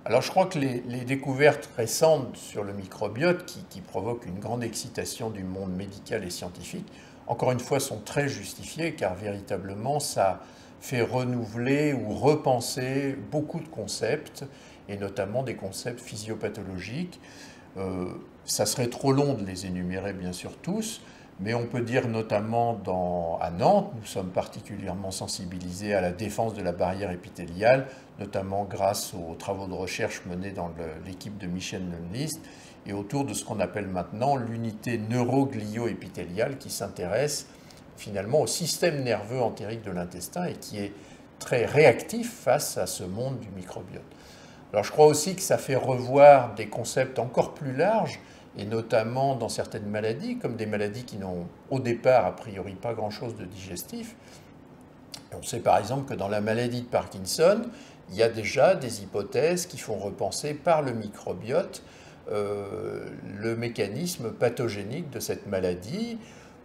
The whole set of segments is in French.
Alors je crois que les découvertes récentes sur le microbiote qui provoquent une grande excitation du monde médical et scientifique, encore une fois, sont très justifiées car véritablement ça fait renouveler ou repenser beaucoup de concepts et notamment des concepts physiopathologiques. Ça serait trop long de les énumérer bien sûr tous, mais on peut dire notamment à Nantes, nous sommes particulièrement sensibilisés à la défense de la barrière épithéliale, notamment grâce aux travaux de recherche menés dans l'équipe de Michel Lundlist et autour de ce qu'on appelle maintenant l'unité neuroglio-épithéliale qui s'intéresse finalement au système nerveux entérique de l'intestin et qui est très réactif face à ce monde du microbiote. Alors je crois aussi que ça fait revoir des concepts encore plus larges et notamment dans certaines maladies, comme des maladies qui n'ont au départ a priori pas grand-chose de digestif. On sait par exemple que dans la maladie de Parkinson, il y a déjà des hypothèses qui font repenser par le microbiote le mécanisme pathogénique de cette maladie.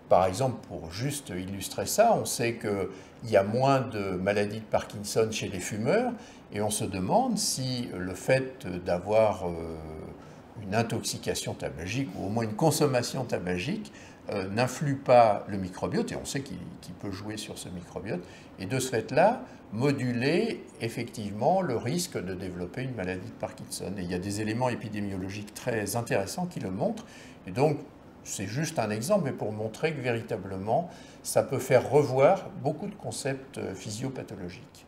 Par exemple, pour juste illustrer ça, on sait qu'il y a moins de maladies de Parkinson chez les fumeurs et on se demande si le fait d'avoir une intoxication tabagique ou au moins une consommation tabagique n'influe pas le microbiote, et on sait qu'il peut jouer sur ce microbiote, et de ce fait-là, moduler effectivement le risque de développer une maladie de Parkinson. Et il y a des éléments épidémiologiques très intéressants qui le montrent, et donc c'est juste un exemple, mais pour montrer que véritablement, ça peut faire revoir beaucoup de concepts physiopathologiques.